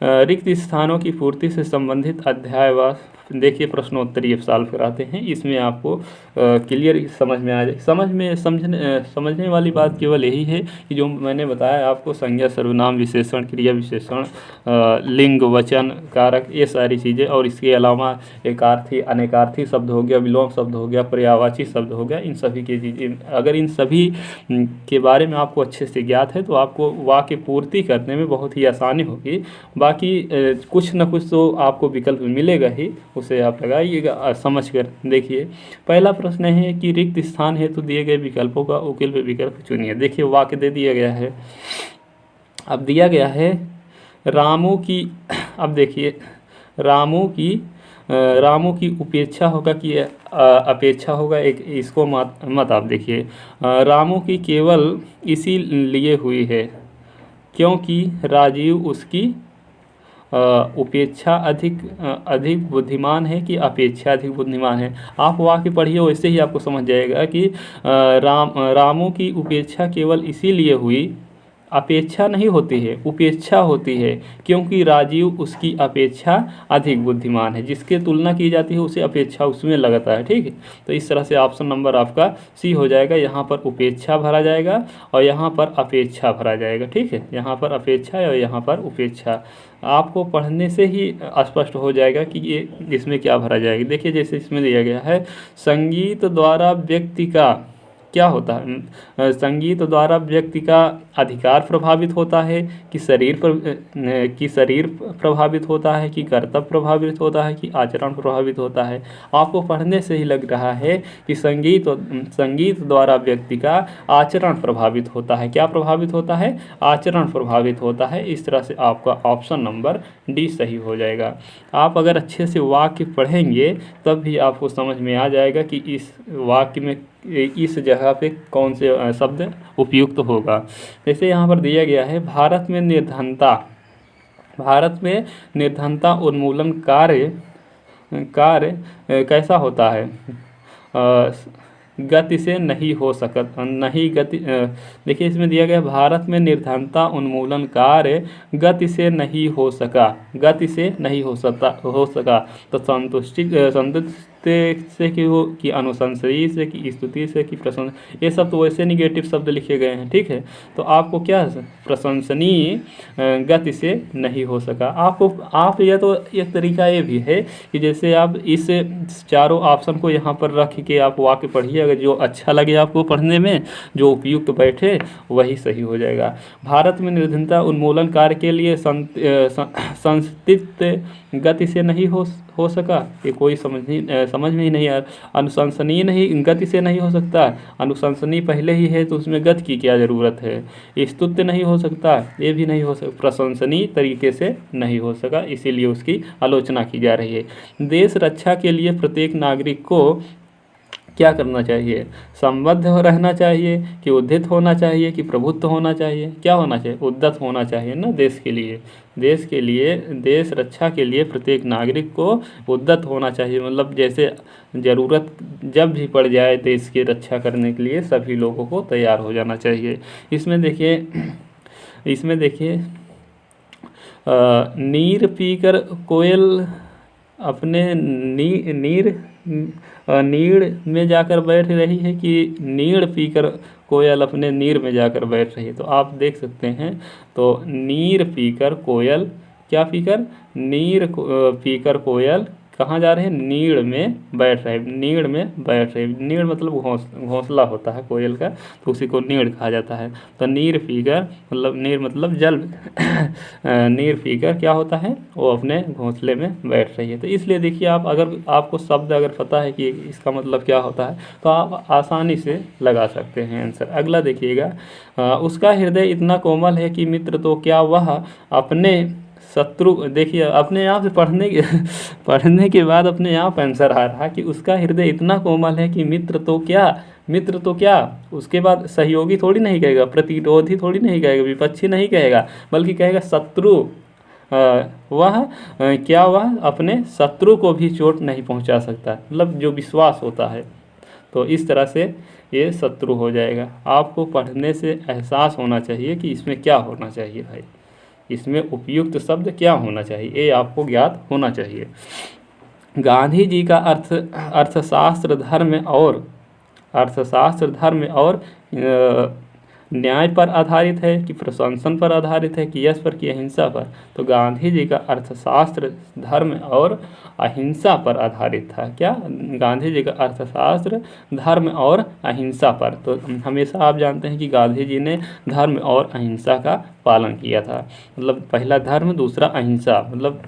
रिक्त स्थानों की पूर्ति से संबंधित अध्याय व देखिए प्रश्नोत्तरीय सॉल्व कराते हैं। इसमें आपको क्लियर समझ में आ जाए। समझने वाली बात केवल यही है कि जो मैंने बताया आपको, संज्ञा, सर्वनाम, विशेषण, क्रिया विशेषण, लिंग, वचन, कारक, ये सारी चीज़ें, और इसके अलावा एकार्थी, अनेकार्थी शब्द हो गया, विलोम शब्द हो गया, पर्यायवाची शब्द हो गया, इन सभी की चीज़ें अगर इन सभी के बारे में आपको अच्छे से ज्ञात है तो आपको वाक्य पूर्ति करने में बहुत ही आसानी होगी। बाकी कुछ न कुछ तो आपको विकल्प मिलेगा ही, उसे आप लगाइएगा समझ कर। देखिए पहला प्रश्न है कि रिक्त स्थान है तो दिए गए विकल्पों का विकल्प चुनिए। देखिए वाक्य दे दिया गया है, अब दिया गया है रामू की, अब देखिए रामू की उपेक्षा होगा कि अपेक्षा होगा, एक इसको मत आप देखिए। रामू की केवल इसीलिए हुई है क्योंकि राजीव उसकी उपेक्षा अधिक बुद्धिमान है कि अपेक्षा अधिक बुद्धिमान है। आप वाक्य पढ़िए, वैसे ही आपको समझ जाएगा कि रामू की उपेक्षा केवल इसीलिए हुई, अपेक्षा नहीं होती है, उपेक्षा होती है, क्योंकि राजीव उसकी अपेक्षा अधिक बुद्धिमान है। जिसके तुलना की जाती है उसे अपेक्षा उसमें लगता है। ठीक है, तो इस तरह से ऑप्शन नंबर आपका सी हो जाएगा। यहाँ पर उपेक्षा भरा जाएगा और यहाँ पर अपेक्षा भरा जाएगा। ठीक है, यहाँ पर अपेक्षा और यहाँ पर उपेक्षा। आपको पढ़ने से ही स्पष्ट हो जाएगा कि ये इसमें क्या भरा जाएगा। देखिए जैसे इसमें दिया गया है, संगीत द्वारा व्यक्ति का क्या होता है, संगीत द्वारा व्यक्ति का अधिकार प्रभावित होता है कि शरीर प्रभावित होता है कि कर्तव्य प्रभावित होता है कि आचरण प्रभावित होता है। आपको पढ़ने से ही लग रहा है कि संगीत द्वारा व्यक्ति का आचरण प्रभावित होता है। क्या प्रभावित होता है? आचरण प्रभावित होता है। इस तरह से आपका ऑप्शन नंबर डी सही हो जाएगा। आप अगर अच्छे से वाक्य पढ़ेंगे तब भी आपको समझ में आ जाएगा कि इस वाक्य में इस जगह पे कौन से शब्द उपयुक्त होगा। जैसे यहाँ पर दिया गया है, भारत में निर्धनता उन्मूलन कार्य कैसा होता है? गति से नहीं हो सकता, नहीं गति। देखिए इसमें दिया गया, भारत में निर्धनता उन्मूलन कार्य गति से नहीं हो सका, गति से नहीं हो सका। तो संतुष्टि से कि अनुशंसनीय से कि स्तुति से कि प्रशंसा, ये सब तो वैसे निगेटिव शब्द लिखे गए हैं। ठीक है, तो आपको क्या प्रशंसनीय गति से नहीं हो सका। आप यह तो एक तरीका ये भी है कि जैसे आप इस चारों ऑप्शन को यहाँ पर रख के आप वाक्य पढ़िए, अगर जो अच्छा लगे आपको पढ़ने में, जो उपयुक्त बैठे वही सही हो जाएगा। भारत में निर्धनता उन्मूलन कार्य के लिए संस्थित गति से नहीं हो सका, ये कोई समझ में ही नहीं आ। अनुशंसनीय नहीं, गति से नहीं हो सकता, अनुशंसनीय पहले ही है तो उसमें गति की क्या ज़रूरत है। स्तुत्य नहीं हो सकता, ये भी नहीं हो सकता, प्रशंसनीय तरीके से नहीं हो सका, इसीलिए उसकी आलोचना की जा रही है। देश रक्षा के लिए प्रत्येक नागरिक को क्या करना चाहिए? संबद्ध रहना चाहिए कि उद्यत होना चाहिए कि प्रभुत्व होना चाहिए? क्या होना चाहिए? उद्यत होना चाहिए ना। देश रक्षा के लिए प्रत्येक नागरिक को उद्यत होना चाहिए, मतलब जैसे ज़रूरत जब भी पड़ जाए देश की रक्षा करने के लिए सभी लोगों को तैयार हो जाना चाहिए। इसमें देखिए नीर पीकर कोयल अपने नीड़ में जाकर बैठ रही है कि नीड़ पीकर कोयल अपने नीर में जाकर बैठ रही है। तो आप देख सकते हैं, तो नीर पीकर कोयल, क्या पीकर? नीर पीकर कोयल कहाँ जा रहे हैं? नीड़ में बैठ रहे, नीड़ में बैठ रहे। नीड़ मतलब घोंसला होता है कोयल का, तो उसी को नीड़ कहा जाता है। तो नीर पीकर मतलब नीर मतलब जल नीर पीकर क्या होता है? वो अपने घोंसले में बैठ रही है। तो इसलिए देखिए, आप अगर आपको शब्द अगर पता है कि इसका मतलब क्या होता है तो आप आसानी से लगा सकते हैं आंसर। अगला देखिएगा, उसका हृदय इतना कोमल है कि मित्र तो क्या वह अपने शत्रु, देखिए अपने आप से पढ़ने के बाद अपने आप आंसर आ रहा कि उसका हृदय इतना कोमल है कि मित्र तो क्या, उसके बाद सहयोगी थोड़ी नहीं कहेगा, प्रतिरोधी थोड़ी नहीं कहेगा, विपक्षी नहीं कहेगा, बल्कि कहेगा शत्रु। वह अपने शत्रु को भी चोट नहीं पहुंचा सकता, मतलब जो विश्वास होता है। तो इस तरह से ये शत्रु हो जाएगा। आपको पढ़ने से एहसास होना चाहिए कि इसमें क्या होना चाहिए भाई। इसमें उपयुक्त शब्द क्या होना चाहिए, ये आपको ज्ञात होना चाहिए। गांधी जी का अर्थशास्त्र धर्म और न्याय पर आधारित है कि प्रशंसन पर आधारित है कि यश पर कि अहिंसा पर। तो गांधी जी का अर्थशास्त्र धर्म और अहिंसा पर आधारित था। क्या? गांधी जी का अर्थशास्त्र धर्म और अहिंसा पर। तो हमेशा आप जानते हैं कि गांधी जी ने धर्म और अहिंसा का पालन किया था। मतलब पहला धर्म, दूसरा अहिंसा, मतलब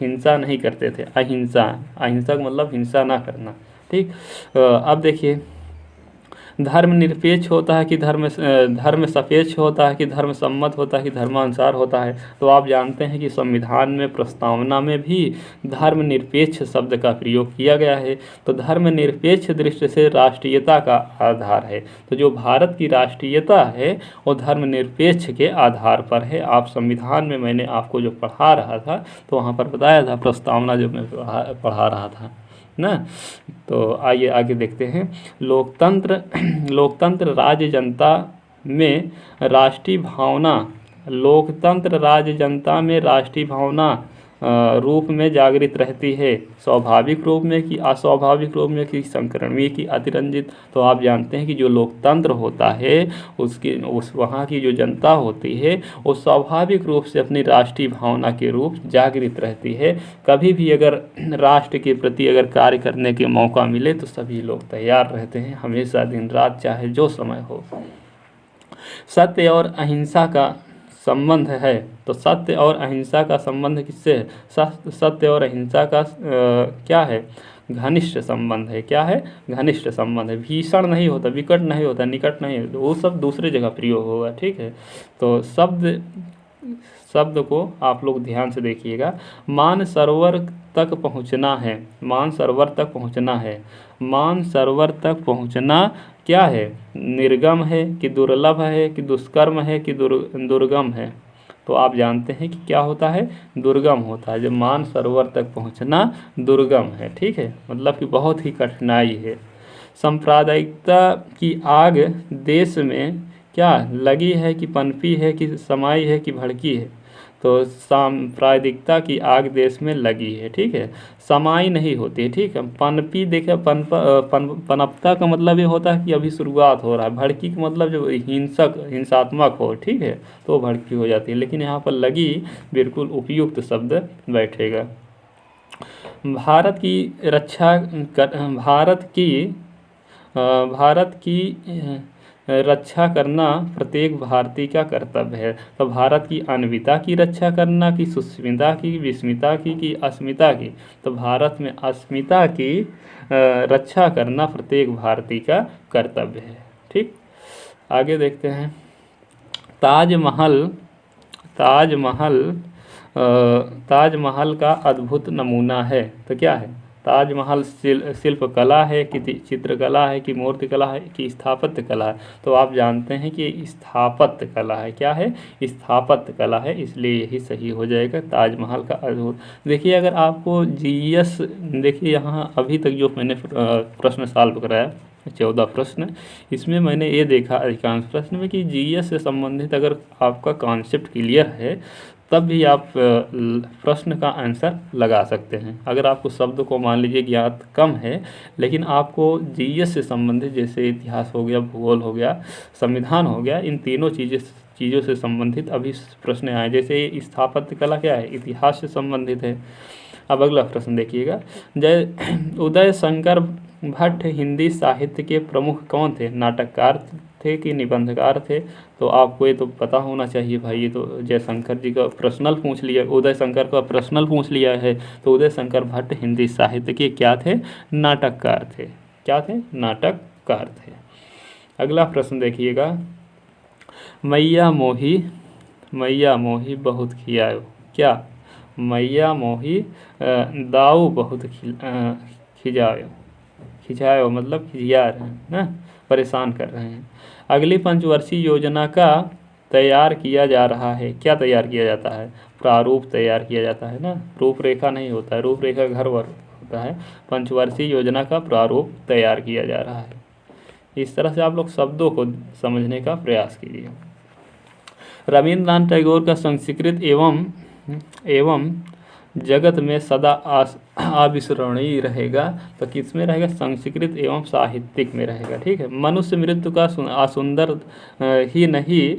हिंसा नहीं करते थे, अहिंसा। अहिंसा का मतलब हिंसा ना करना। ठीक। अब देखिए, धर्म निरपेक्ष होता है कि धर्म सापेक्ष होता है कि धर्म सम्मत होता है कि धर्मानुसार होता है। तो आप जानते हैं कि संविधान में प्रस्तावना में भी धर्म निरपेक्ष शब्द का प्रयोग किया गया है। तो धर्म निरपेक्ष दृष्टि से राष्ट्रीयता का आधार है। तो जो भारत की राष्ट्रीयता है वो धर्म निरपेक्ष के आधार पर है। आप संविधान में, मैंने आपको जो पढ़ा रहा था तो वहाँ पर बताया था, प्रस्तावना जो मैं पढ़ा रहा था ना। तो आइए आगे देखते हैं। लोकतंत्र राज्य जनता में राष्ट्रीय भावना लोकतंत्र राज्य जनता में राष्ट्रीय भावना रूप में जागृत रहती है, स्वाभाविक रूप में कि अस्वाभाविक रूप में कि संक्रमणीय की अतिरंजित। तो आप जानते हैं कि जो लोकतंत्र होता है उस वहाँ की जो जनता होती है वो स्वाभाविक रूप से अपनी राष्ट्रीय भावना के रूप जागृत रहती है। कभी भी अगर राष्ट्र के प्रति अगर कार्य करने के मौका मिले तो सभी लोग तैयार रहते हैं, हमेशा दिन रात चाहे जो समय हो। सत्य और अहिंसा का संबंध है। तो सत्य और अहिंसा का संबंध किससे है? सत्य और अहिंसा का क्या है? घनिष्ठ संबंध है। क्या है? घनिष्ठ संबंध है। भीषण नहीं होता, विकट नहीं होता, निकट नहीं होता, वो सब दूसरे जगह प्रयोग होगा। ठीक है। तो शब्द को आप लोग ध्यान से देखिएगा। मानसरोवर तक पहुँचना है। मानसरोवर तक पहुँचना है। मानसरोवर तक पहुँचना क्या है? निर्गम है कि दुर्लभ है कि दुष्कर्म है कि दुर्गम है? तो आप जानते हैं कि क्या होता है? दुर्गम होता है। जब मानसरोवर तक पहुँचना दुर्गम है। ठीक है, मतलब कि बहुत ही कठिनाई है। सांप्रदायिकता की आग देश में क्या लगी है कि पनपी है कि समाई है कि भड़की है? तो सांप्रदायिकता की आग देश में लगी है। ठीक है, समाई नहीं होती है। ठीक है, पनपी देखे पनपता का मतलब ये होता है कि अभी शुरुआत हो रहा है। भड़की का मतलब जो हिंसात्मक हो, ठीक है, तो भड़की हो जाती है। लेकिन यहाँ पर लगी बिल्कुल उपयुक्त शब्द बैठेगा। भारत की रक्षा करना प्रत्येक भारतीय का कर्तव्य है। तो भारत की अन्विता की रक्षा करना कि सुस्मिता की, विस्मिता की कि अस्मिता की? तो भारत में अस्मिता की रक्षा करना प्रत्येक भारतीय का कर्तव्य है। ठीक, आगे देखते हैं। ताजमहल का अद्भुत नमूना है। तो क्या है? ताजमहल शिल्प कला है कि चित्रकला है कि मूर्तिकला है कि स्थापत्य कला है? तो आप जानते हैं कि स्थापत्य कला है। क्या है? स्थापत्य कला है, इसलिए यही सही हो जाएगा। ताजमहल का अद्भुत। देखिए, अगर आपको जीएस, देखिए यहाँ अभी तक जो मैंने प्रश्न सॉल्व कराया 14 प्रश्न, इसमें मैंने ये देखा अधिकांश प्रश्न में कि जीएस से संबंधित अगर आपका कॉन्सेप्ट क्लियर है तब भी आप प्रश्न का आंसर लगा सकते हैं। अगर आपको शब्द को मान लीजिए ज्ञात कम है, लेकिन आपको जीएस से संबंधित, जैसे इतिहास हो गया, भूगोल हो गया, संविधान हो गया, इन तीनों चीज़ों से संबंधित अभी प्रश्न आए। जैसे स्थापत्य कला क्या है? इतिहास से संबंधित है। अब अगला प्रश्न देखिएगा। उदय शंकर भट्ट हिंदी साहित्य के प्रमुख कौन थे? नाटककार थे कि निबंधकार थे? तो आपको ये तो पता होना चाहिए भाई। ये तो जयशंकर जी का प्रश्नल पूछ लिया, उदय शंकर का प्रश्नल पूछ लिया है। तो उदय शंकर भट्ट हिंदी साहित्य के क्या थे? नाटककार थे। क्या थे? नाटककार थे। अगला प्रश्न देखिएगा। मैया मोही बहुत खियायो। क्या? मैया मोही दाऊ बहुत खिजायो मतलब खिजिया रहे हैं ना, परेशान कर रहे हैं। अगली पंचवर्षीय योजना का तैयार किया जा रहा है। क्या तैयार किया जाता है? प्रारूप तैयार किया जाता है ना, रूपरेखा नहीं होता है। रूपरेखा घर वर होता है। पंचवर्षीय योजना का प्रारूप तैयार किया जा रहा है। इस तरह से आप लोग शब्दों को समझने का प्रयास कीजिए। रविन्द्रनाथ टैगोर का संस्कृत एवं जगत में सदा अविस्मरणीय रहेगा। तो किस में रहेगा? संस्कृत एवं साहित्यिक में रहेगा। ठीक है। मनुष्य मृत्यु का असुंदर ही नहीं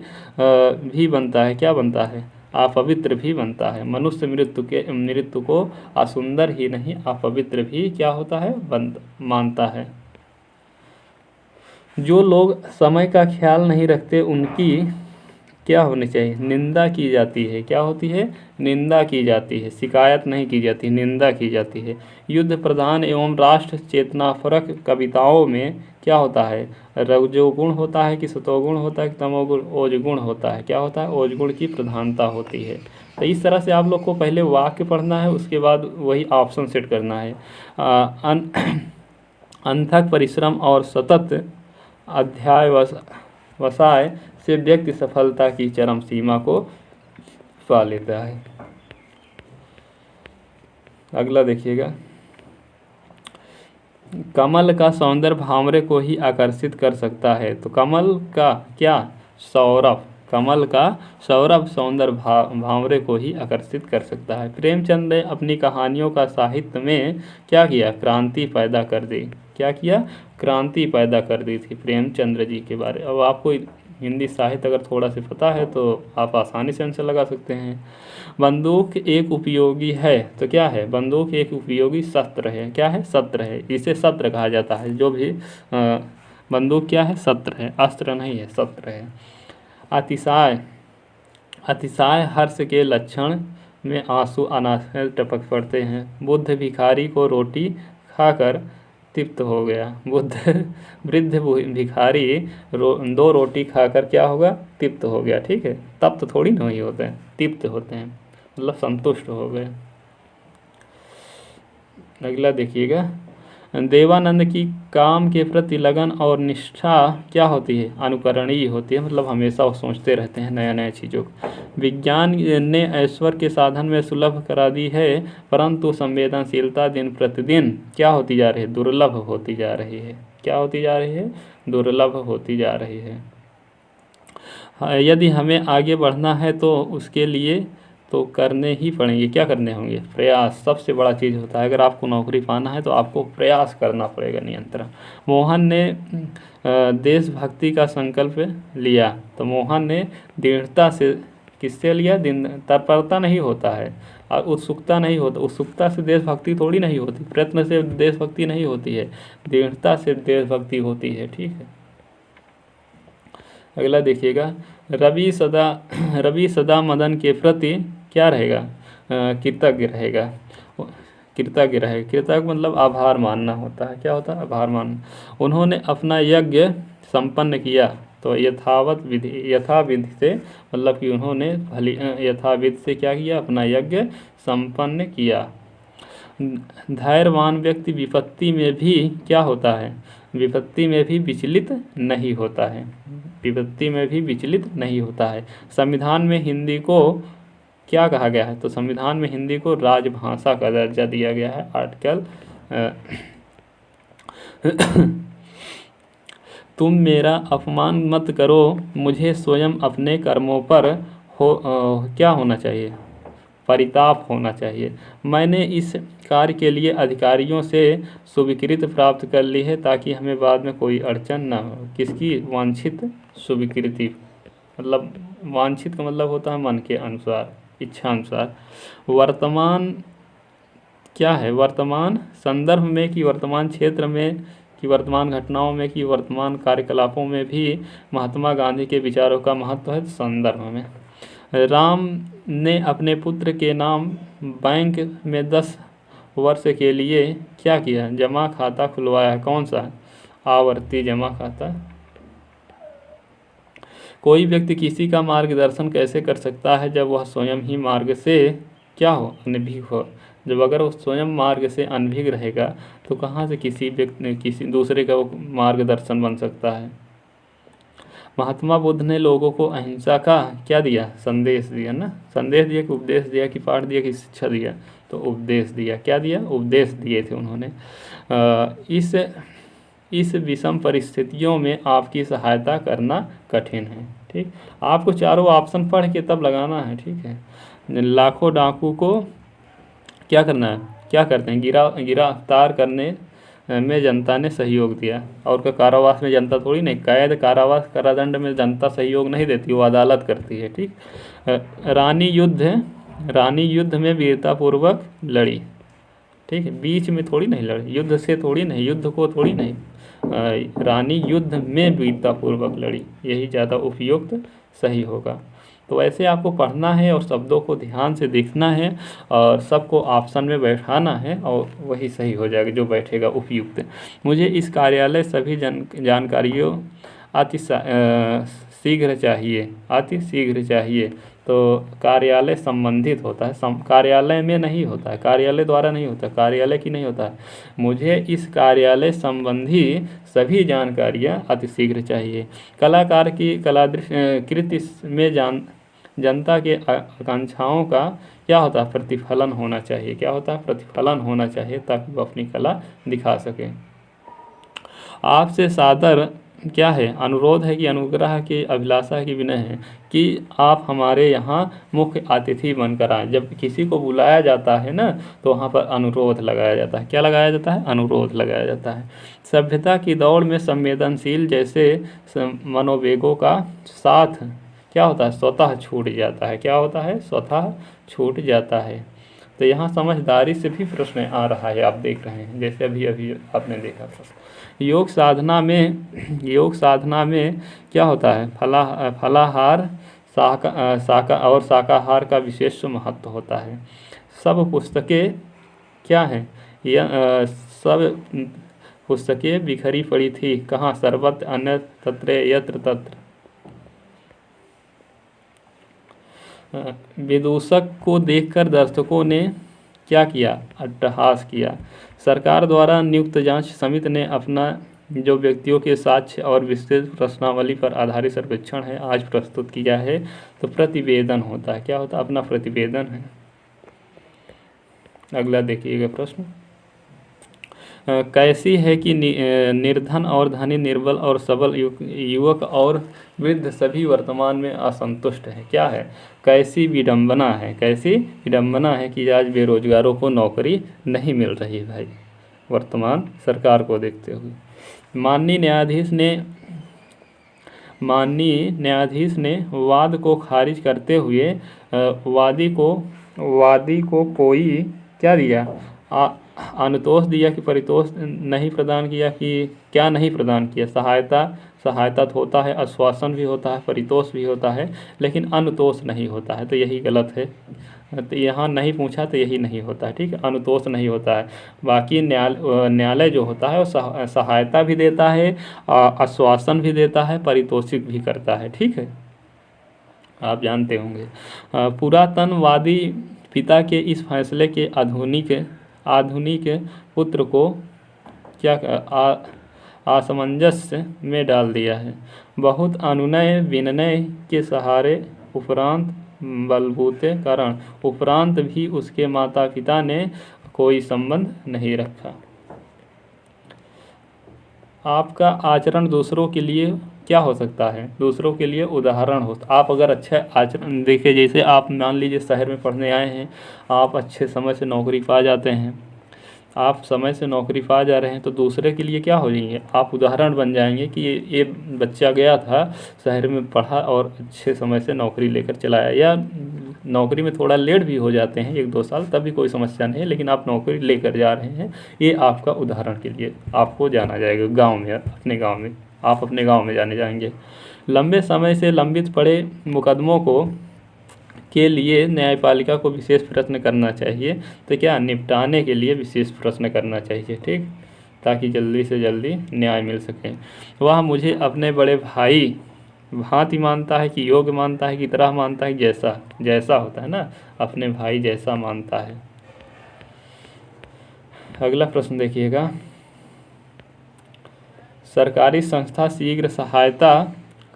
भी बनता है, क्या बनता है? अपवित्र भी बनता है। मनुष्य मृत्यु को असुंदर ही नहीं अपवित्र भी क्या होता है? मानता है। जो लोग समय का ख्याल नहीं रखते उनकी क्या होनी चाहिए? निंदा की जाती है। क्या होती है? निंदा की जाती है। शिकायत नहीं की जाती, निंदा की जाती है। युद्ध प्रधान एवं राष्ट्र चेतनापरक कविताओं में क्या होता है? रजोगुण होता है कि सतोगुण होता है कि तमोगुण? ओजगुण होता है। क्या होता है? ओजगुण की प्रधानता होती है। तो इस तरह से आप लोग को पहले वाक्य पढ़ना है, उसके बाद वही ऑप्शन सेट करना है। अनथक परिश्रम और सतत अध्यावसाय से व्यक्ति सफलता की चरम सीमा को पा लेता है। अगला देखिएगा, कमल का सौंदर्य भांवरे को ही आकर्षित कर सकता है। तो कमल का क्या? सौरभ। कमल का सौरभ सौंदर्य भांवरे को ही आकर्षित कर सकता है। प्रेमचंद ने अपनी कहानियों का साहित्य में क्या किया? क्रांति पैदा कर दी। क्या किया? क्रांति पैदा कर दी थी प्रेमचंद्र जी के बारे। अब आपको हिंदी साहित्य अगर थोड़ा सा पता है तो आप आसानी से आंसर लगा सकते हैं। बंदूक एक उपयोगी है। तो क्या है? बंदूक एक उपयोगी शस्त्र है। क्या है? शस्त्र है। इसे शस्त्र कहा जाता है। जो भी बंदूक क्या है? शस्त्र है, अस्त्र नहीं है, शस्त्र है। अतिशय हर्ष के लक्षण में आंसू अनायास टपक पड़ते हैं। बुद्ध भिखारी को रोटी खाकर तृप्त हो गया। वृद्ध भिखारी 2 रोटी खाकर क्या होगा? तृप्त हो गया। ठीक है। तप्त थोड़ी नहीं होते हैं, तृप्त होते हैं, मतलब संतुष्ट हो गए। अगला देखिएगा, देवानंद की काम के प्रति लगन और निष्ठा क्या होती है? अनुकरणीय होती है, मतलब हमेशा वो सोचते रहते हैं नया नया चीज़ों को। विज्ञान ने ऐश्वर्य के साधन में सुलभ करा दी है, परंतु संवेदनशीलता दिन प्रतिदिन क्या होती जा रही है? दुर्लभ होती जा रही है। क्या होती जा रही है? दुर्लभ होती जा रही है। यदि हमें आगे बढ़ना है तो उसके लिए तो करने ही पड़ेंगे। क्या करने होंगे? प्रयास। सबसे बड़ा चीज़ होता है, अगर आपको नौकरी पाना है तो आपको प्रयास करना पड़ेगा निरंतर। मोहन ने देशभक्ति का संकल्प लिया। तो मोहन ने दृढ़ता से किससे लिया? तत्परता नहीं होता है और उत्सुकता नहीं होता। उत्सुकता से देशभक्ति थोड़ी नहीं होती, प्रयत्न से देशभक्ति नहीं होती है, दृढ़ता से देशभक्ति होती है। ठीक है। अगला देखिएगा, रवि सदा मदन के प्रति क्या रहेगा? कृतज्ञ रहेगा। कृतज्ञ मतलब आभार मानना होता है। क्या होता है? आभार मानना। उन्होंने अपना यज्ञ संपन्न किया। तो यथाविधि से मतलब कि उन्होंने यथाविधि से क्या किया? अपना यज्ञ संपन्न किया। धैर्यवान व्यक्ति विपत्ति में भी क्या होता है? विपत्ति में भी विचलित नहीं होता है। विपत्ति में भी विचलित नहीं होता है। संविधान में हिंदी को क्या कहा गया है? तो संविधान में हिंदी को राजभाषा का दर्जा दिया गया है। आर्टिकल तुम मेरा अपमान मत करो, मुझे स्वयं अपने कर्मों पर क्या होना चाहिए? परिताप होना चाहिए। मैंने इस कार्य के लिए अधिकारियों से स्वीकृति प्राप्त कर ली है ताकि हमें बाद में कोई अड़चन न हो। किसकी? वांछित स्वीकृति। मतलब वांछित का मतलब होता है मन के अनुसार, इच्छा अनुसार। वर्तमान क्या है? वर्तमान संदर्भ में कि वर्तमान क्षेत्र में कि वर्तमान घटनाओं में कि वर्तमान कार्यकलापों में भी महात्मा गांधी के विचारों का महत्व है संदर्भ में। राम ने अपने पुत्र के नाम बैंक में 10 वर्ष के लिए क्या किया? जमा खाता खुलवाया। कौन सा? आवर्ती जमा खाता। कोई व्यक्ति किसी का मार्गदर्शन कैसे कर सकता है जब वह स्वयं ही मार्ग से क्या हो? अनभिज्ञ हो। जब अगर वो स्वयं मार्ग से अनभिज्ञ रहेगा तो कहाँ से किसी दूसरे का वो मार्गदर्शन बन सकता है? महात्मा बुद्ध ने लोगों को अहिंसा का क्या दिया? संदेश दिया ना। संदेश दिया कि उपदेश दिया कि पाठ दिया कि शिक्षा दिया? तो उपदेश दिया। क्या दिया? उपदेश दिए थे उन्होंने। इस विषम परिस्थितियों में आपकी सहायता करना कठिन है। ठीक, आपको चारों ऑप्शन पढ़ के तब लगाना है। ठीक है, लाखों डाकू को क्या करना है, क्या करते हैं, गिरफ्तार करने में जनता ने सहयोग दिया। और का कारावास में जनता थोड़ी नहीं, कैद कारावास कारादंड में जनता सहयोग नहीं देती, वो अदालत करती है। ठीक, रानी युद्ध में वीरतापूर्वक लड़ी। ठीक है, बीच में थोड़ी नहीं लड़ी, युद्ध से थोड़ी नहीं, युद्ध को थोड़ी नहीं, रानी युद्ध में वीरतापूर्वक लड़ी, यही ज़्यादा उपयुक्त सही होगा। तो ऐसे आपको पढ़ना है और शब्दों को ध्यान से देखना है और सबको ऑप्शन में बैठाना है और वही सही हो जाएगा जो बैठेगा उपयुक्त। मुझे इस कार्यालय सभी जानकारियों शीघ्र चाहिए, अति शीघ्र चाहिए। तो कार्यालय संबंधित होता है, कार्यालय में नहीं होता है, कार्यालय द्वारा नहीं होता, कार्यालय की नहीं होता है। मुझे इस कार्यालय संबंधी सभी जानकारियाँ अतिशीघ्र चाहिए। कलाकार की कृति में जनता के आकांक्षाओं का क्या होता है, प्रतिफलन होना चाहिए। क्या होता है, प्रतिफलन होना चाहिए, ताकि वो अपनी कला दिखा सके। आपसे सादर क्या है, अनुरोध है कि अनुग्रह की अभिलाषा की विनय है कि आप हमारे यहाँ मुख्य अतिथि बनकर आएँ। जब किसी को बुलाया जाता है ना, तो वहाँ पर अनुरोध लगाया जाता है। क्या लगाया जाता है, अनुरोध लगाया जाता है। सभ्यता की दौड़ में संवेदनशील जैसे मनोवेगों का साथ क्या होता है, स्वतः छूट जाता है। क्या होता है, स्वतः छूट जाता है। तो यहाँ समझदारी से भी प्रश्न आ रहा है, आप देख रहे हैं, जैसे अभी अभी आपने देखा था। योग साधना में क्या होता है, फलाहार शाकाहार का विशेष महत्व होता है। सब पुस्तकें क्या हैं, सब पुस्तकें बिखरी पड़ी थी, कहाँ, सर्वत्र अन्यत्र तत्र यत्र तत्र। विदूषक को देखकर दर्शकों ने क्या किया, अट्टहास किया। सरकार द्वारा नियुक्त जांच समिति ने अपना जो व्यक्तियों के साक्ष्य और विस्तृत प्रश्नावली पर आधारित सर्वेक्षण है आज प्रस्तुत किया है। तो प्रतिवेदन होता है, क्या होता है, अपना प्रतिवेदन है। अगला देखिएगा प्रश्न, कैसी है कि निर्धन और धनी, निर्बल और सबल, युवक और वृद्ध सभी वर्तमान में असंतुष्ट है। क्या है, कैसी विडंबना है, कैसी विडंबना है कि आज बेरोजगारों को नौकरी नहीं मिल रही भाई, वर्तमान सरकार को देखते हुए। माननीय न्यायाधीश ने वाद को खारिज करते हुए वादी को कोई क्या दिया, अनुतोष दिया कि परितोष नहीं प्रदान किया, कि क्या नहीं प्रदान किया। सहायता तो होता है, आश्वासन भी होता है, परितोष भी होता है, लेकिन अनुतोष नहीं होता है, तो यही गलत है। तो यहाँ नहीं पूछा तो यही नहीं होता है। ठीक है, अनुतोष नहीं होता है। बाकी न्यायालय जो होता है वो सहायता भी देता है, आश्वासन भी देता है, पारितोषिक भी करता है। ठीक है, आप जानते होंगे। पुरातनवादी पिता के इस फैसले के आधुनिक पुत्र को क्या असमंजस्य में डाल दिया है। बहुत अनुनय विनय के सहारे उपरांत बलबूते कारण उपरांत भी उसके माता पिता ने कोई संबंध नहीं रखा। आपका आचरण दूसरों के लिए क्या हो सकता है, दूसरों के लिए उदाहरण हो। आप अगर अच्छा आचरण देखिए, जैसे आप मान लीजिए शहर में पढ़ने आए हैं, आप अच्छे समय से नौकरी पा जाते हैं, आप समय से नौकरी पा जा रहे हैं, तो दूसरे के लिए क्या हो जाएंगे, आप उदाहरण बन जाएंगे कि ये बच्चा गया था शहर में, पढ़ा और अच्छे समय से नौकरी लेकर चला आया। या नौकरी में थोड़ा लेट भी हो जाते हैं 1-2 साल, तब भी कोई समस्या नहीं है, लेकिन आप नौकरी लेकर जा रहे हैं, ये आपका उदाहरण के लिए आपको जाना जाएगा। गाँव में, अपने गाँव में, आप अपने गाँव में जाने जाएंगे। लंबे समय से लंबित पड़े मुकदमों के लिए न्यायपालिका को विशेष प्रयत्न करना चाहिए। तो क्या, निपटाने के लिए विशेष प्रयत्न करना चाहिए। ठीक, ताकि जल्दी से जल्दी न्याय मिल सके। वह मुझे अपने बड़े भाई भांति मानता है कि योग्य मानता है कि तरह मानता है, जैसा होता है ना, अपने भाई जैसा मानता है। अगला प्रश्न देखिएगा, सरकारी संस्था शीघ्र सहायता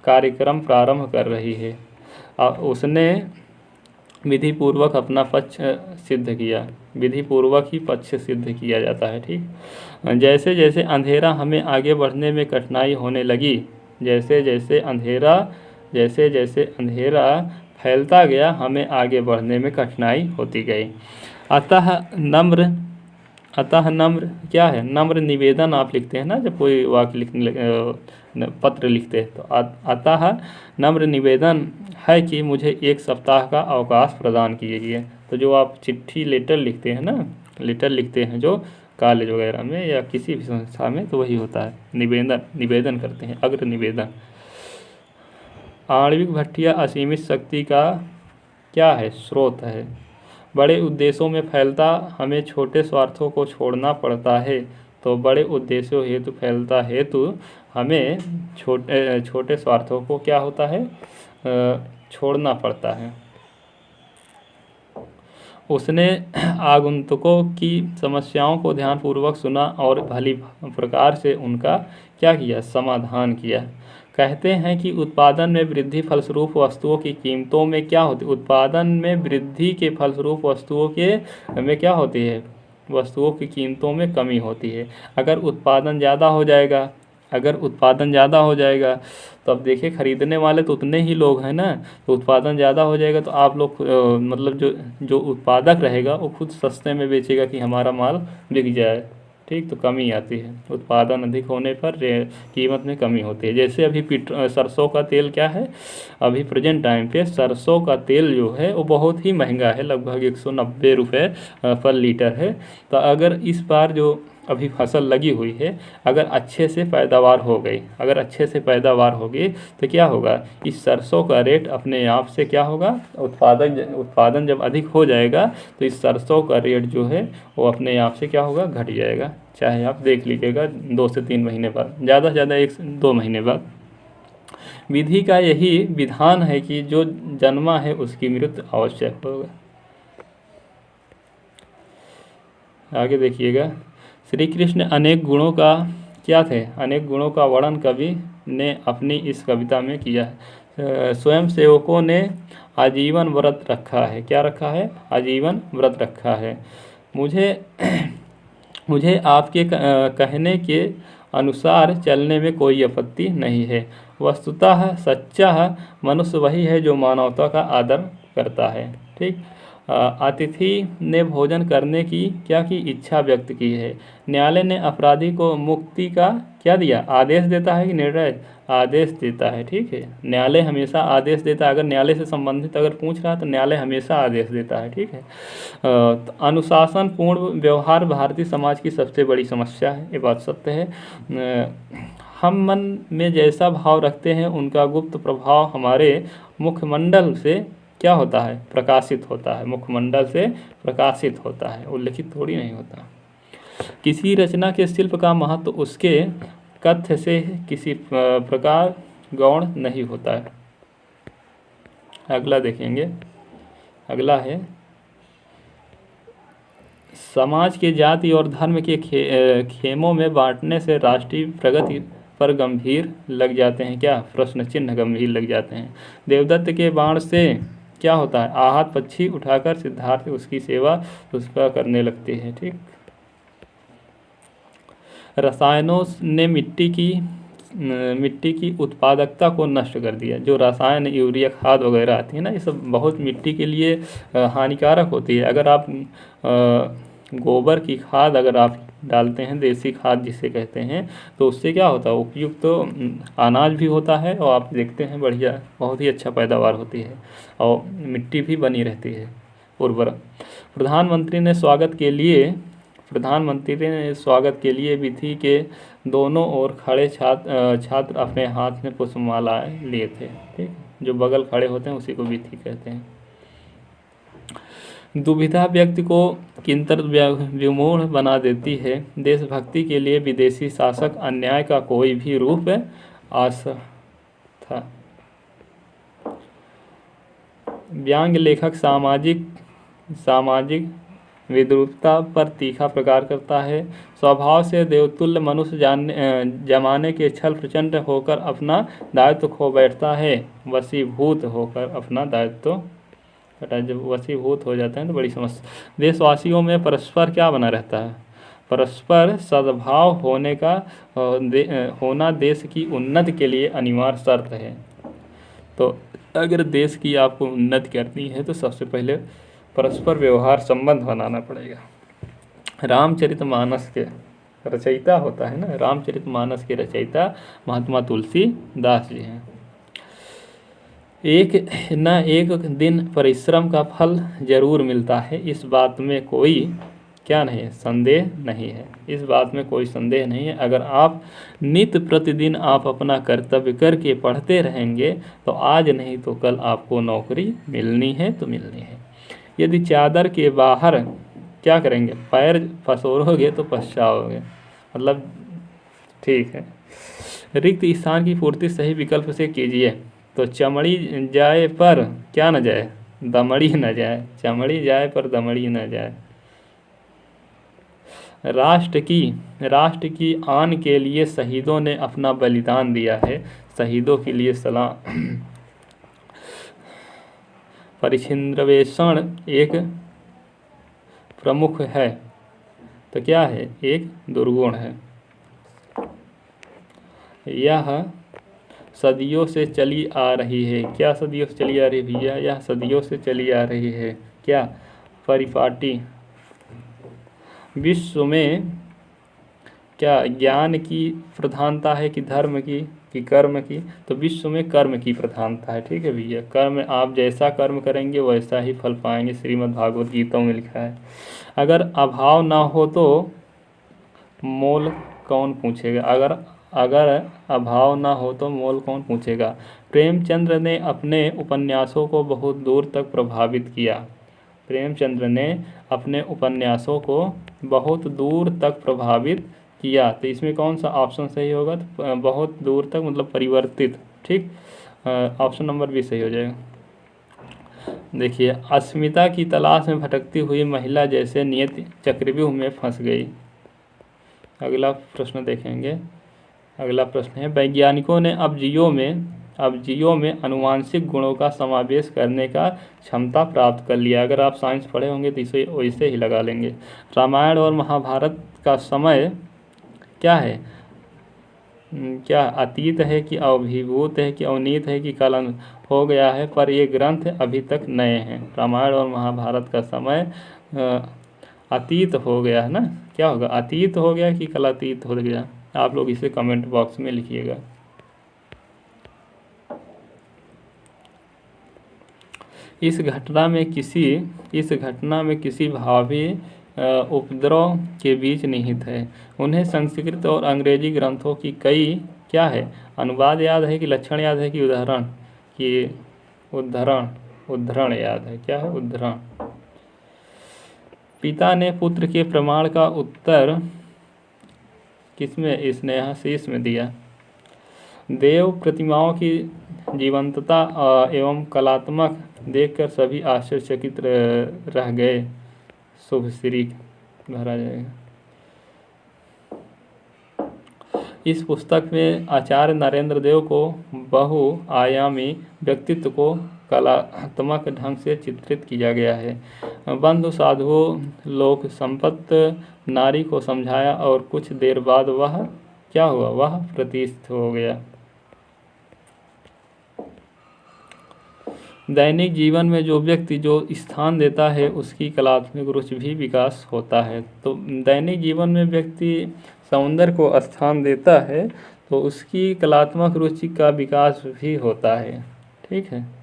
कार्यक्रम प्रारंभ कर रही है। उसने विधि पूर्वक अपना पक्ष सिद्ध किया, विधि पूर्वक ही पक्ष सिद्ध किया जाता है। ठीक, जैसे जैसे अंधेरा हमें आगे बढ़ने में कठिनाई होने लगी, जैसे जैसे अंधेरा जैसे जैसे अंधेरा फैलता गया हमें आगे बढ़ने में कठिनाई होती गई। अतः नम्र अतः नम्र क्या है, नम्र निवेदन आप लिखते हैं ना जब कोई वाक्य पत्र लिखते हैं, तो अतः नम्र निवेदन है कि मुझे 1 सप्ताह का अवकाश प्रदान कीजिए। तो जो आप चिट्ठी लेटर लिखते हैं ना, लेटर लिखते हैं जो कॉलेज वगैरह में या किसी भी संस्था में, तो वही होता है निवेदन, निवेदन करते हैं, अग्र निवेदन। आणविक भट्टियाँ असीमित शक्ति का क्या है, स्रोत है। बड़े उद्देश्यों में फैलता हमें छोटे स्वार्थों को छोड़ना पड़ता है। तो बड़े उद्देश्यों हेतु फैलता हेतु हमें छोटे स्वार्थों को क्या होता है, छोड़ना पड़ता है। उसने आगंतुकों की समस्याओं को ध्यानपूर्वक सुना और भली प्रकार से उनका क्या किया, समाधान किया। कहते हैं कि उत्पादन में वृद्धि फलस्वरूप वस्तुओं की कीमतों में क्या होती, उत्पादन में वृद्धि के फलस्वरूप वस्तुओं के में क्या होती है, वस्तुओं की कीमतों में कमी होती है। अगर उत्पादन ज़्यादा हो जाएगा, अगर उत्पादन ज़्यादा हो जाएगा तो अब देखिए खरीदने वाले तो उतने ही लोग हैं ना, तो उत्पादन ज़्यादा हो जाएगा तो आप लोग मतलब जो उत्पादक रहेगा वो खुद सस्ते में बेचेगा कि हमारा माल बिक जाए, ठीक। तो कमी आती है, उत्पादन अधिक होने पर कीमत में कमी होती है। जैसे अभी सरसों का तेल क्या है, अभी प्रेजेंट टाइम पे सरसों का तेल जो है वो बहुत ही महंगा है, लगभग 190 रुपये पर लीटर है। तो अगर इस बार जो अभी फसल लगी हुई है, अगर अच्छे से पैदावार हो गई, अगर अच्छे से पैदावार होगी तो क्या होगा, इस सरसों का रेट अपने आप से क्या होगा, उत्पादन जब अधिक हो जाएगा तो इस सरसों का रेट जो है वो अपने आप से क्या होगा, घट जाएगा। चाहे आप देख लीजिएगा 2 से 3 महीने बाद, ज़्यादा से ज़्यादा 1 से 2 महीने बाद। विधि का यही विधान है कि जो जन्मा है उसकी मृत्यु आवश्यक होगा। आगे देखिएगा, श्री कृष्ण अनेक गुणों का क्या थे, अनेक गुणों का वर्णन कवि ने अपनी इस कविता में किया है। स्वयं सेवकों ने आजीवन व्रत रखा है, क्या रखा है, आजीवन व्रत रखा है। मुझे आपके कहने के अनुसार चलने में कोई आपत्ति नहीं है। वस्तुतः सच्चा मनुष्य वही है जो मानवता का आदर करता है, ठीक। अतिथि ने भोजन करने की क्या की इच्छा व्यक्त की है। न्यायालय ने अपराधी को मुक्ति का क्या दिया, आदेश देता है कि निर्णय, आदेश देता है, ठीक है। न्यायालय हमेशा आदेश देता है, अगर न्यायालय से संबंधित अगर पूछ रहा है तो न्यायालय हमेशा आदेश देता है, ठीक है। तो अनुशासन पूर्ण व्यवहार भारतीय समाज की सबसे बड़ी समस्या है, ये बात सत्य है। हम मन में जैसा भाव रखते हैं उनका गुप्त प्रभाव हमारे मुखमंडल से क्या होता है, प्रकाशित होता है, मुखमंडल से प्रकाशित होता है, उल्लिखित थोड़ी नहीं होता। किसी रचना के शिल्प का महत्व उसके कथ्य से किसी प्रकार गौण नहीं होता है। अगला देखेंगे, अगला है समाज के जाति और धर्म के खेमों में बांटने से राष्ट्रीय प्रगति पर गंभीर लग जाते हैं, क्या, प्रश्न चिन्ह गंभीर लग जाते हैं। देवदत्त के बाण से क्या होता है, आहत पक्षी उठाकर सिद्धार्थ उसकी सेवा उसका करने लगते हैं, ठीक। रसायनों ने मिट्टी की उत्पादकता को नष्ट कर दिया। जो रसायन यूरिया खाद वगैरह आती है ना, ये सब बहुत मिट्टी के लिए हानिकारक होती है। अगर आप गोबर की खाद अगर आप डालते हैं, देसी खाद जिसे कहते हैं, तो उससे क्या होता है, उपयुक्त तो अनाज भी होता है और आप देखते हैं बढ़िया बहुत ही अच्छा पैदावार होती है और मिट्टी भी बनी रहती है उर्वर। प्रधानमंत्री ने स्वागत के लिए विधि के दोनों ओर खड़े छात्र अपने हाथ में पुष्पमालाएं लिए थे, ठीक। जो बगल खड़े होते हैं उसी को विधि कहते हैं। दुविधा व्यक्ति को किंतर विमूढ़ बना देती है। देशभक्ति के लिए विदेशी शासक अन्याय का कोई भी रूप आशा था। व्यंग लेखक सामाजिक विद्रूपता पर तीखा प्रकार करता है। स्वभाव से देवतुल्य मनुष्य जमाने के छल प्रचंड होकर अपना दायित्व खो बैठता है। वशीभूत होकर अपना दायित्व जब वशीभूत हो जाता है तो बड़ी समस्या। देशवासियों में परस्पर क्या बना रहता है, परस्पर सद्भाव होना देश की उन्नति के लिए अनिवार्य शर्त है। तो अगर देश की आपको उन्नति करनी है तो सबसे पहले परस्पर व्यवहार संबंध बनाना पड़ेगा। रामचरितमानस के रचयिता होता है ना, रामचरितमानस के रचयिता महात्मा तुलसीदास जी हैं। एक न एक दिन परिश्रम का फल जरूर मिलता है, इस बात में कोई क्या नहीं है, संदेह नहीं है। इस बात में कोई संदेह नहीं है। अगर आप नित्य प्रतिदिन आप अपना कर्तव्य करके पढ़ते रहेंगे तो आज नहीं तो कल आपको नौकरी मिलनी है तो मिलनी है। यदि चादर के बाहर क्या करेंगे, पैर फंसोरोगे तो पछताओगे, मतलब ठीक है। रिक्त स्थान की पूर्ति सही विकल्प से कीजिए। तो चमड़ी जाए पर क्या न जाए, दमड़ी न जाए, चमड़ी जाए पर दमड़ी न जाए। राष्ट्र की आन के लिए शहीदों ने अपना बलिदान दिया है, शहीदों के लिए सलाम। परिछिन्द्रवेषण एक प्रमुख है, तो क्या है, एक दुर्गुण है। यह सदियों से चली आ रही है, क्या सदियों से चली आ रही है भैया, यह सदियों से चली आ रही है क्या, परिपाटी। विश्व में क्या ज्ञान की प्रधानता है कि धर्म की कि कर्म की, तो विश्व में कर्म की प्रधानता है, ठीक है भैया। कर्म, आप जैसा कर्म करेंगे वैसा ही फल पाएंगे, श्रीमद् भागवत गीता में लिखा है। अगर अभाव ना हो तो मोल कौन पूछेगा, अगर अभाव ना हो तो मोल कौन पूछेगा। प्रेमचंद्र ने अपने उपन्यासों को बहुत दूर तक प्रभावित किया, प्रेमचंद्र ने अपने उपन्यासों को बहुत दूर तक प्रभावित किया। तो इसमें कौन सा ऑप्शन सही होगा, तो बहुत दूर तक मतलब परिवर्तित, ठीक, ऑप्शन नंबर बी सही हो जाएगा। देखिए, अस्मिता की तलाश में भटकती हुई महिला जैसे नियति चक्रव्यूह में फंस गई। अगला प्रश्न देखेंगे। अगला प्रश्न है, वैज्ञानिकों ने अवजियों में अनुवांशिक गुणों का समावेश करने का क्षमता प्राप्त कर लिया। अगर आप साइंस पढ़े होंगे तो इसे वैसे ही लगा लेंगे। रामायण और महाभारत का समय क्या है, क्या अतीत है कि अभिभूत है कि अवनीत है कि कल हो गया है, पर ये ग्रंथ अभी तक नए हैं। रामायण और महाभारत का समय अतीत हो गया है ना, क्या होगा, अतीत हो गया कि कल अतीत हो गया। आप लोग इसे कमेंट बॉक्स में लिखिएगा। इस घटना में किसी भावी उपद्रव के बीच निहित है। उन्हें संस्कृत और अंग्रेजी ग्रंथों की कई क्या है, अनुवाद याद है कि लक्षण याद है कि उद्धरण याद है, क्या है, उद्धरण। पिता ने पुत्र के प्रमाण का उत्तर किसमें, स्नेहाशीष में दिया। देव प्रतिमाओं की जीवंतता एवं कलात्मक देखकर सभी आश्चर्यचकित रह गए। शुभश्री भरा जाएगा। इस पुस्तक में आचार्य नरेंद्र देव को बहुआयामी व्यक्तित्व को कलात्मक ढंग से चित्रित किया गया है। बंधु साधुओं लोक संपत्त नारी को समझाया और कुछ देर बाद वह क्या हुआ, वह प्रतिष्ठित हो गया। दैनिक जीवन में जो व्यक्ति जो स्थान देता है उसकी कलात्मक रुचि भी विकास होता है। तो दैनिक जीवन में व्यक्ति सौंदर्य को स्थान देता है तो उसकी कलात्मक रुचि का विकास भी होता है, ठीक है।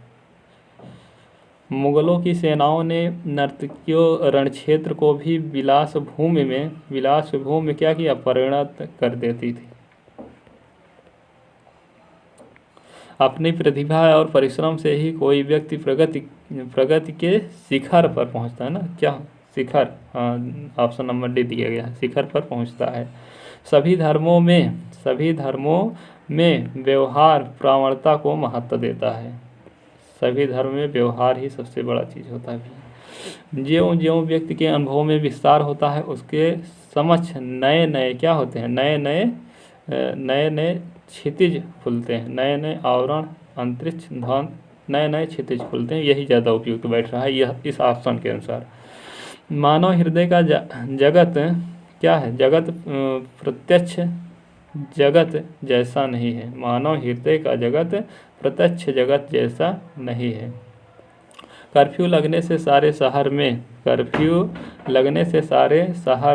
मुगलों की सेनाओं ने नर्तकियों रणक्षेत्र को भी विलास भूमि में क्या किया, परिणत कर देती थी। अपनी प्रतिभा और परिश्रम से ही कोई व्यक्ति प्रगति के शिखर पर पहुंचता है ना, क्या शिखर, हाँ ऑप्शन नंबर डी दिया गया, शिखर पर पहुंचता है। सभी धर्मों में व्यवहार प्रवणता को महत्व देता है। सभी धर्म में व्यवहार ही सबसे बड़ा चीज़ होता है। ज्यों व्यक्ति के अनुभव में विस्तार होता है उसके समक्ष नए नए क्या होते हैं, नए नए क्षितिज खुलते हैं, नए नए आवरण अंतरिक्ष धन नए नए क्षितिज खुलते हैं। यही ज़्यादा उपयुक्त बैठ रहा है यह इस ऑप्शन के अनुसार। मानव हृदय का जगत क्या है, जगत प्रत्यक्ष जगत जैसा नहीं है, मानव हृदय का जगत प्रत्यक्ष जगत जैसा नहीं है। कर्फ्यू लगने से सारे शहर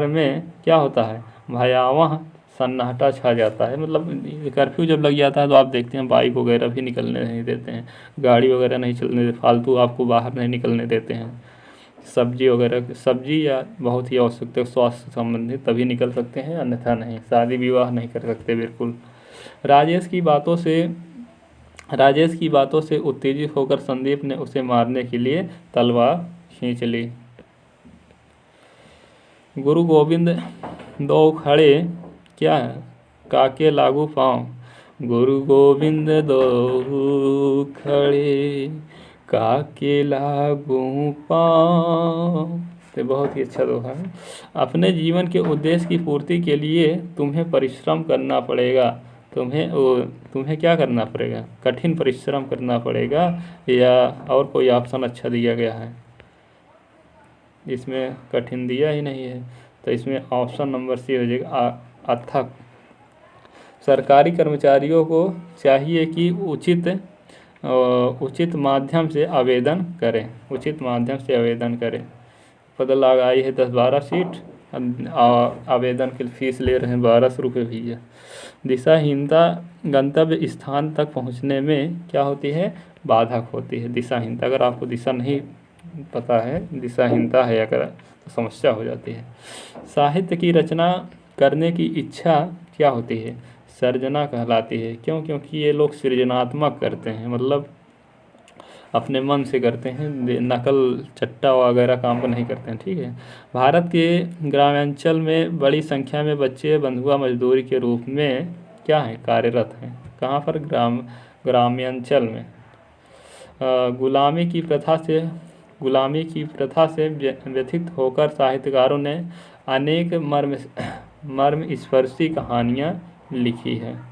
में क्या होता है, भयावह सन्नाटा छा जाता है। मतलब कर्फ्यू जब लग जाता है तो आप देखते हैं बाइक वगैरह भी निकलने नहीं देते हैं, गाड़ी वगैरह नहीं चलने देते, फालतू आपको बाहर नहीं निकलने देते हैं। सब्जी या बहुत ही आवश्यकता स्वास्थ्य संबंधित तभी निकल सकते हैं, अन्यथा नहीं। शादी विवाह नहीं कर सकते बिल्कुल। राजेश की बातों से उत्तेजित होकर संदीप ने उसे मारने के लिए तलवार खींच ली। गुरु गोविंद दो खड़े क्या है, काके लागू पाँव। गुरु गोविंद दो खड़े काके लागू पाँव। तो बहुत ही अच्छा दोहा है। अपने जीवन के उद्देश्य की पूर्ति के लिए तुम्हें परिश्रम करना पड़ेगा। तुम्हें क्या करना पड़ेगा, कठिन परिश्रम करना पड़ेगा, या और कोई ऑप्शन अच्छा दिया गया है, इसमें कठिन दिया ही नहीं है, तो इसमें ऑप्शन नंबर सी हो जाएगा अथक। सरकारी कर्मचारियों को चाहिए कि उचित माध्यम से आवेदन करें। पता लगा आई है 10-12 सीट, आवेदन की फीस ले रहे हैं 1200 रुपये भैया। दिशाहीनता गंतव्य स्थान तक पहुंचने में क्या होती है, बाधक होती है। दिशाहीनता, अगर आपको दिशा नहीं पता है, दिशाहीनता है अगर, तो समस्या हो जाती है। साहित्य की रचना करने की इच्छा क्या होती है, सर्जना कहलाती है। क्यों? क्योंकि ये लोग सृजनात्मक करते हैं, मतलब अपने मन से करते हैं, नकल चट्टा वगैरह काम को नहीं करते हैं। ठीक है। भारत के ग्रामांचल में बड़ी संख्या में बच्चे बंधुआ मजदूरी के रूप में क्या है, कार्यरत हैं। कहाँ पर, ग्रामांचल में। गुलामी की प्रथा से व्यथित होकर साहित्यकारों ने अनेक मर्मस्पर्शी कहानियाँ लिखी हैं।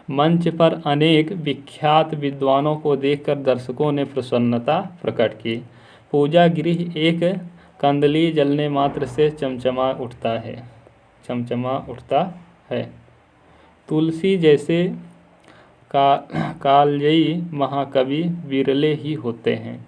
मंच पर अनेक विख्यात विद्वानों को देखकर दर्शकों ने प्रसन्नता प्रकट की। पूजा गृह एक कंदली जलने मात्र से चमचमा उठता है। तुलसी जैसे कालजयी महाकवि विरले ही होते हैं।